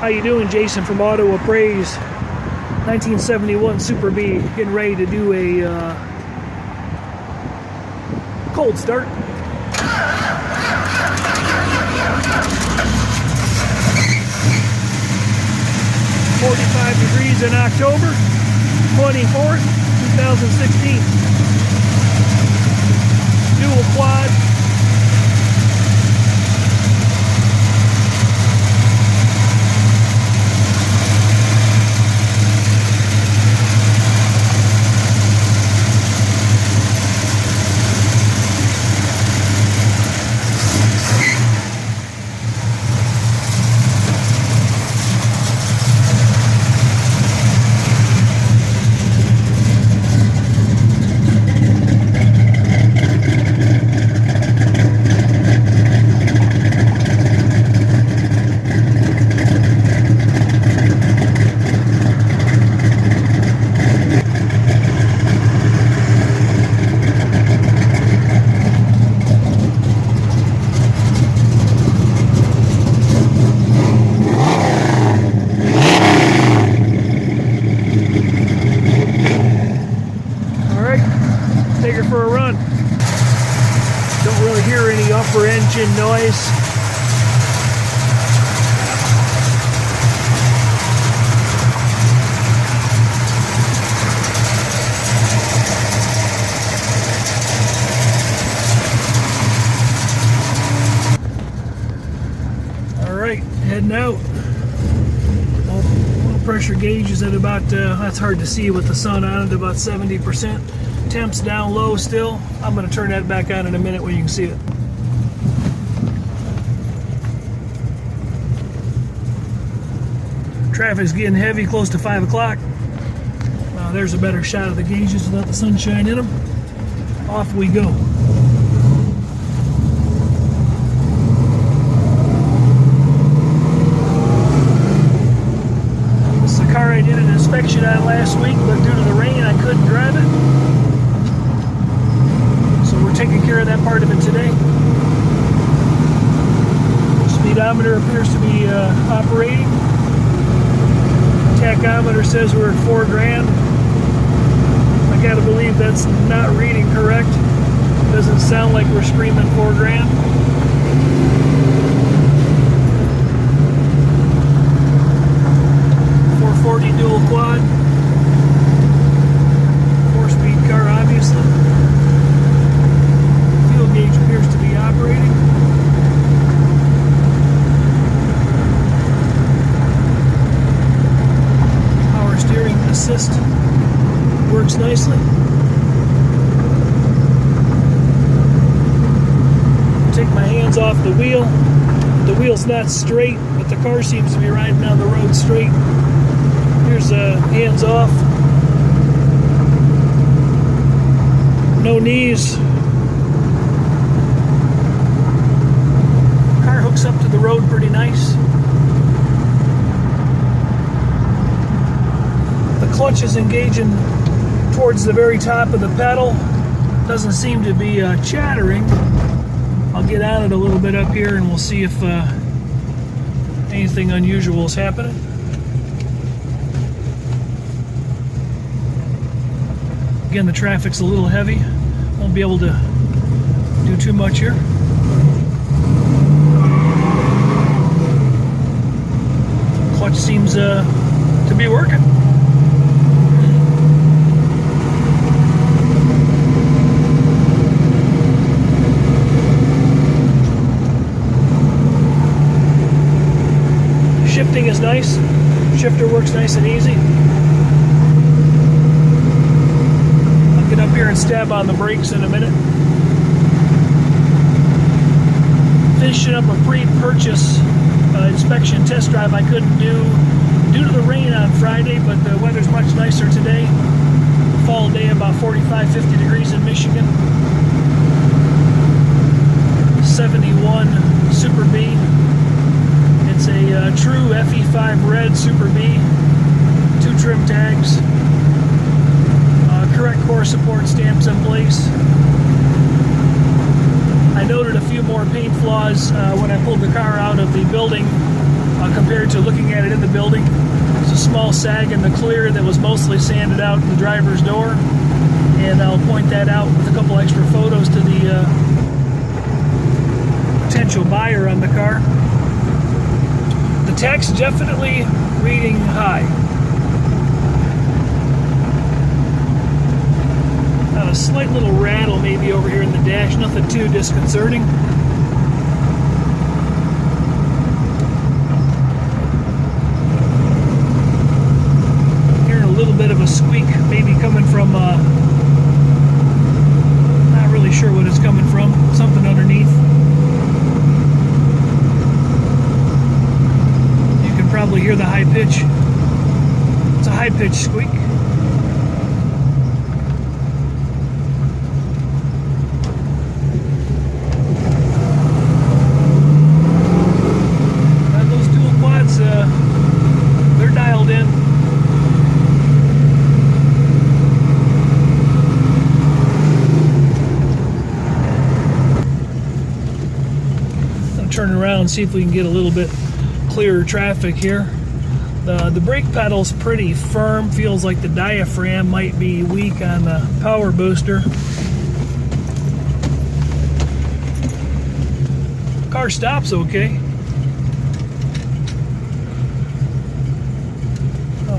How you doing? Jason from Auto Appraise. 1971 Superbee, getting ready to do a cold start. $45 in October 24th, 2016. Dual quad. Take her for a run. Don't really hear any upper engine noise. All right, heading out. Oil pressure gauge is at about, that's hard to see with the sun on it, about 70%. Temps down low still. I'm going to turn that back on in a minute when you can see it. Traffic's getting heavy, close to 5 o'clock. There's a better shot of the gauges without the sunshine in them. Off we go. This is the car I did an inspection on last week, but due to the rain I couldn't drive it. Taking care of that part of it today. Speedometer appears to be operating. Tachometer says we're at 4 grand. I gotta believe that's not reading correct. Doesn't sound like we're screaming 4 grand. .440 dual quad. 4-speed car, obviously. Gauge appears to be operating. Power steering assist works nicely. Take my hands off the wheel. The wheel's not straight, but the car seems to be riding down the road straight. Here's hands off. No knees. Hooks up to the road pretty nice. The clutch is engaging towards the very top of the pedal. Doesn't seem to be chattering. I'll get on it a little bit up here and we'll see if anything unusual is happening. Again, the traffic's a little heavy. Won't be able to do too much here. Clutch seems to be working. Shifting is nice. Shifter works nice and easy. I'll get up here and stab on the brakes in a minute. Finishing up a pre-purchase inspection test drive I couldn't do due to the rain on Friday, but the weather's much nicer today. Fall day, about 45-50 degrees in Michigan. 71 Superbee. It's a true FE5 red Superbee. 2 trim tags. Correct core support stamps in place. I noted a few more paint flaws when I pulled the car out of the building compared to looking at it in the building. There's a small sag in the clear that was mostly sanded out in the driver's door, and I'll point that out with a couple extra photos to the potential buyer on the car. The text definitely reading high. A slight little rattle maybe over here in the dash, nothing too disconcerting. Hearing a little bit of a squeak, maybe coming from, not really sure what it's coming from, something underneath. You can probably hear the high pitch. It's a high-pitched squeak. They're dialed in. I'm turning around and see if we can get a little bit clearer traffic here. The brake pedal's pretty firm. Feels like the diaphragm might be weak on the power booster. Car stops okay.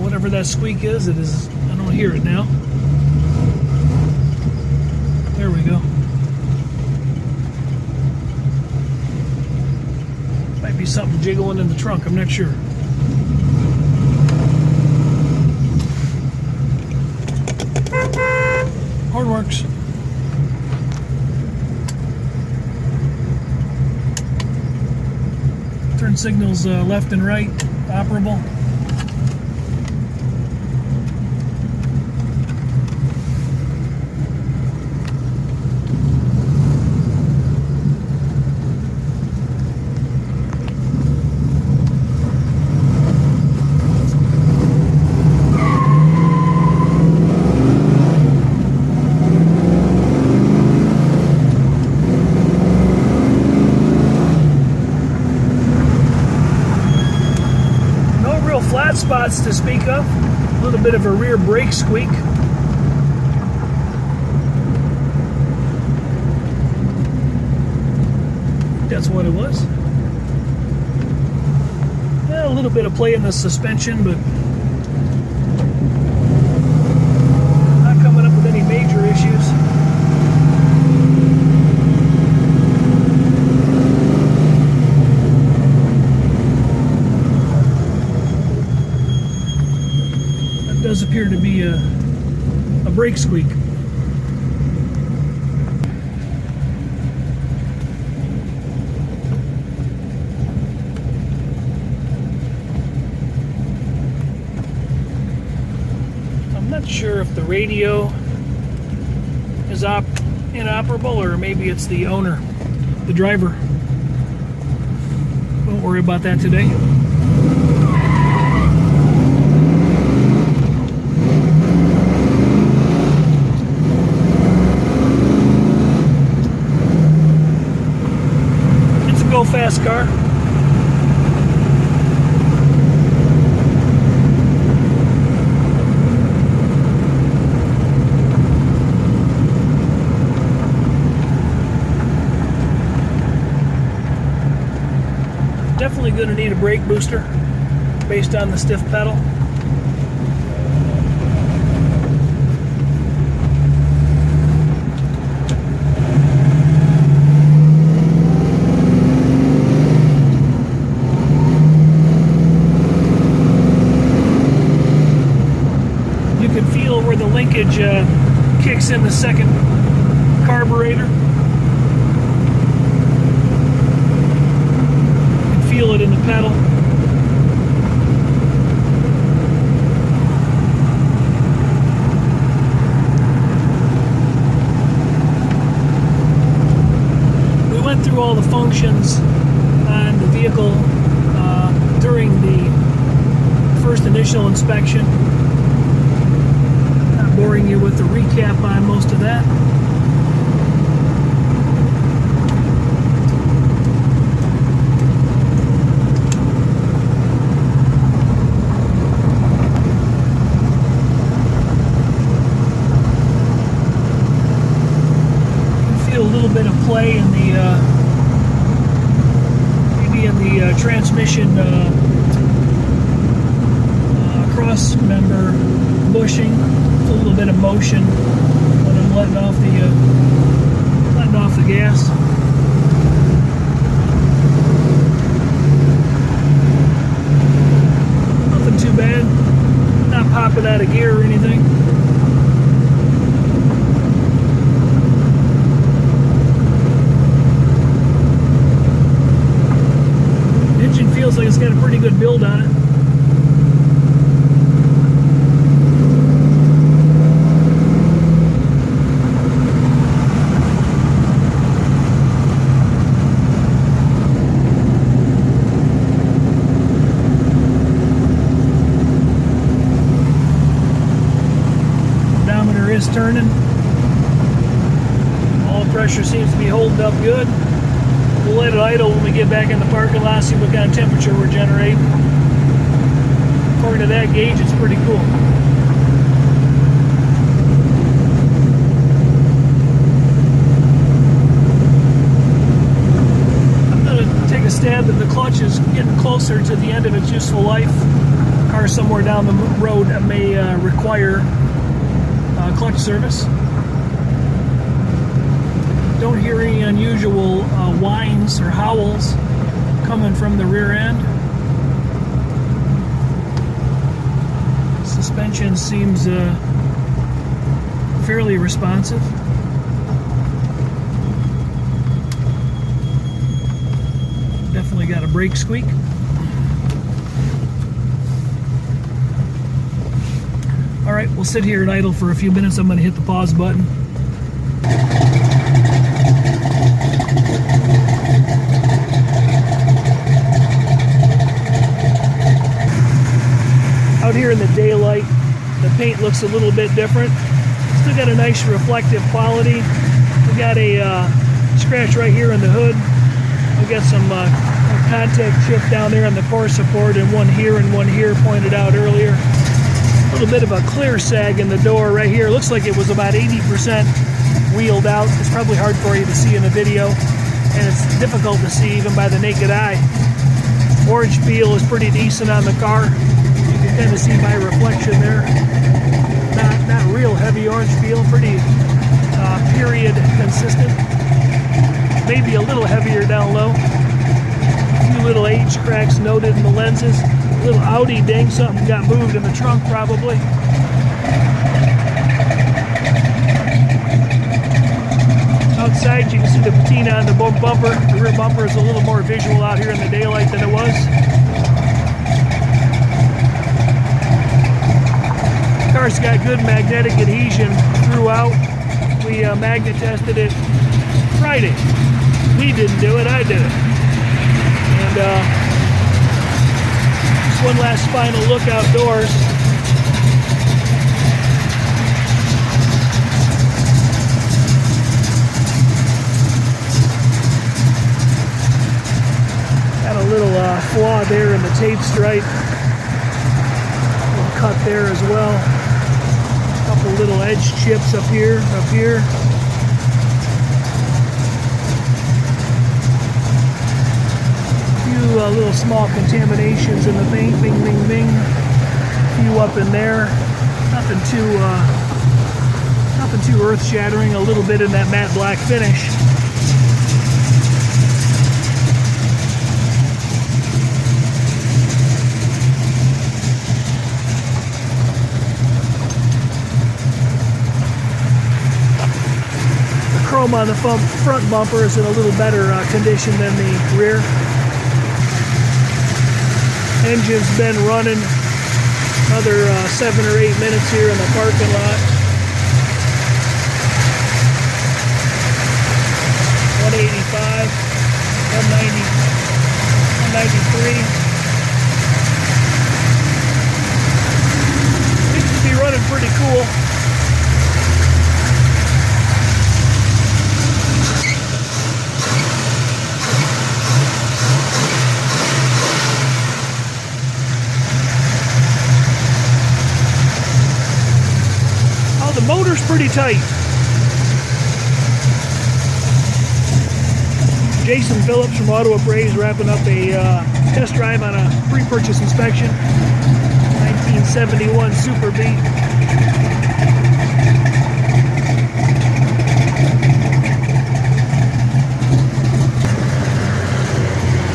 Whatever that squeak is, I don't hear it now. There we go. Might be something jiggling in the trunk, I'm not sure. Horn works. Turn signals left and right, operable. Flat spots to speak of. A little bit of a rear brake squeak. That's what it was. Yeah, a little bit of play in the suspension, but not coming up with any major issues. Does appear to be a brake squeak. I'm not sure if the radio is inoperable or maybe it's the owner, the driver. Won't worry about that today. Fast car. Definitely going to need a brake booster based on the stiff pedal. Where the linkage kicks in the second carburetor. You can feel it in the pedal. We went through all the functions on the vehicle during the first initial inspection. Boring you with a recap on most of that. transmission cross member bushing. A little bit of motion when I'm letting off the gas. Nothing too bad. Not popping out of gear or anything. Engine feels like it's got a pretty good build on it. Is turning. All pressure seems to be holding up good. We'll let it idle when we get back in the parking lot, see what kind of temperature we're generating. According to that gauge, it's pretty cool. I'm going to take a stab at the clutch. Is getting closer to the end of its useful life. Car somewhere down the road may require clutch service. Don't hear any unusual whines or howls coming from the rear end. Suspension seems fairly responsive. Definitely got a brake squeak. All right, we'll sit here and idle for a few minutes. I'm going to hit the pause button. Out here in the daylight, the paint looks a little bit different. Still got a nice reflective quality. We got a scratch right here in the hood. We got some contact chip down there on the core support, and one here pointed out earlier. A little bit of a clear sag in the door right here. Looks like it was about 80% wheeled out. It's probably hard for you to see in the video, and it's difficult to see even by the naked eye. Orange peel is pretty decent on the car. You can kind of see my reflection there. Not real heavy orange peel, pretty period consistent. Maybe a little heavier down low. A few little age cracks noted in the lenses. A little Audi ding, something got moved in the trunk probably. Outside you can see the patina on the bumper. The rear bumper is a little more visual out here in the daylight than it was. The car's got good magnetic adhesion throughout. We magnet tested it Friday. We didn't do it, I did it. And one last final look outdoors. Got a little flaw there in the tape stripe. A little cut there as well. A couple little edge chips up here. Little small contaminations in the paint, bing, bing, bing. A few up in there. Nothing too earth-shattering. A little bit in that matte black finish. The chrome on the front bumper is in a little better condition than the rear. Engine's been running another 7 or 8 minutes here in the parking lot. 185, 190, 193. Seems to be running pretty cool. The motor's pretty tight. Jason Phillips from Appraise wrapping up a test drive on a pre-purchase inspection. 1971 Superbee.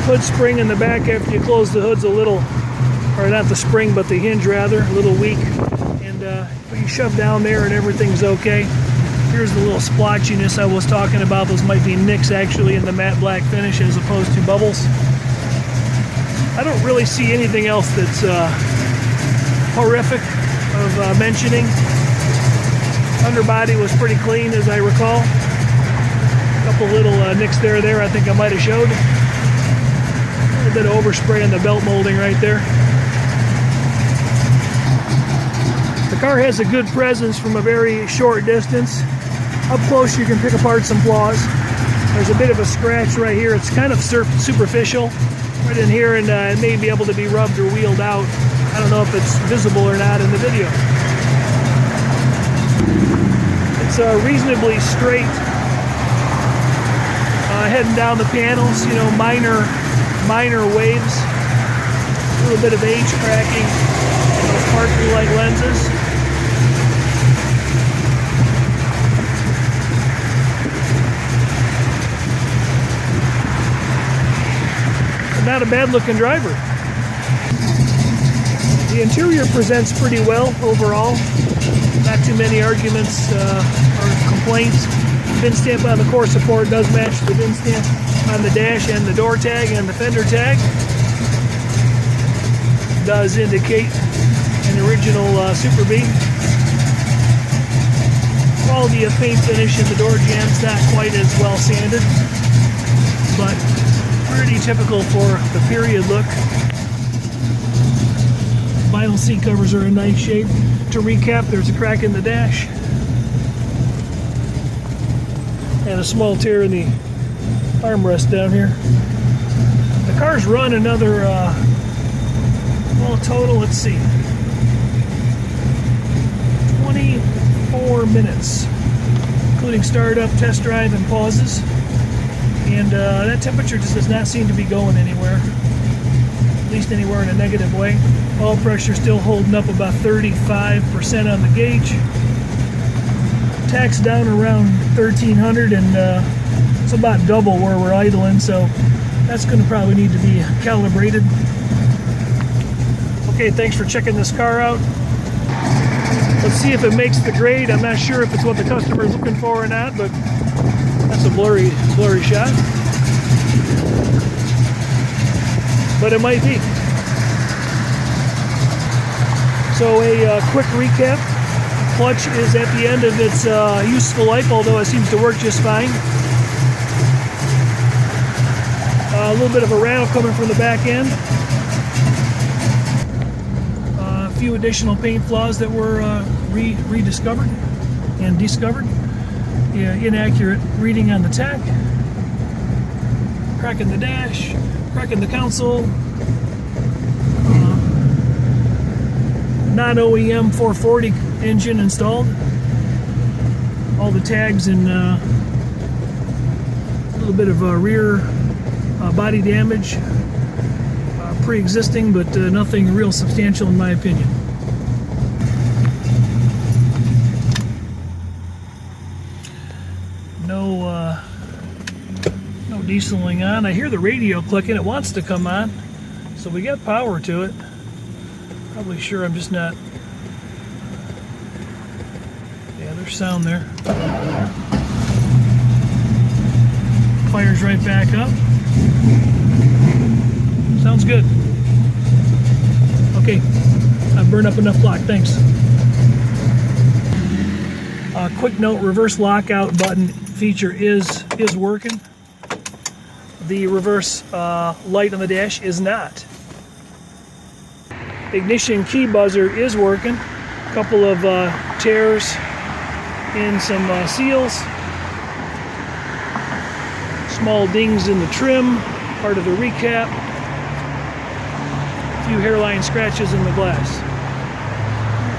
Hood spring in the back after you close the hood's a little, or not the spring but the hinge rather, a little weak, and you shove down there and everything's okay. Here's the little splotchiness I was talking about. Those might be nicks actually in the matte black finish as opposed to bubbles. I don't really see anything else that's horrific of mentioning. Underbody was pretty clean as I recall. A couple little nicks there I think I might have showed. A little bit of overspray on the belt molding right there. The car has a good presence from a very short distance. Up close you can pick apart some flaws. There's a bit of a scratch right here. It's kind of superficial right in here, and it may be able to be rubbed or wheeled out. I don't know if it's visible or not in the video. It's reasonably straight. Heading down the panels, you know, minor waves. A little bit of age cracking in those parking light lenses. Not a bad looking driver. The interior presents pretty well overall. Not too many arguments or complaints. VIN stamp on the core support does match the VIN stamp on the dash, and the door tag and the fender tag does indicate an original Superbee. Quality of paint finish in the door jam's not quite as well sanded, but pretty typical for the period look. Vinyl seat covers are in nice shape. To recap, there's a crack in the dash and a small tear in the armrest down here. The car's run another, well, total, let's see, 24 minutes, including startup, test drive, and pauses. And that temperature just does not seem to be going anywhere, at least anywhere in a negative way. Oil pressure still holding up about 35% on the gauge. Tax down around 1300, and it's about double where we're idling, so that's going to probably need to be calibrated. Okay, thanks for checking this car out. Let's see if it makes the grade. I'm not sure if it's what the customer is looking for or not, but that's a blurry shot, but it might be. So a quick recap. Clutch is at the end of its useful life, although it seems to work just fine. A little bit of a rattle coming from the back end. A few additional paint flaws that were rediscovered and discovered. Yeah, inaccurate reading on the tach, crack in the dash, crack in the console, non-OEM 440 engine installed, all the tags, and a little bit of rear body damage, pre-existing, but nothing real substantial in my opinion. No dieseling on. I hear the radio clicking. It wants to come on, so we got power to it. Probably sure I'm just not. Yeah, there's sound there. Fires right back up. Sounds good. Okay, I've burned up enough block. Thanks. Quick note: reverse lockout button feature is working. The reverse light on the dash is not. Ignition key buzzer is working. A couple of tears in some seals. Small dings in the trim, part of the recap. A few hairline scratches in the glass.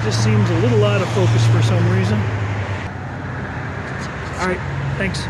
It just seems a little out of focus for some reason. All right, thanks.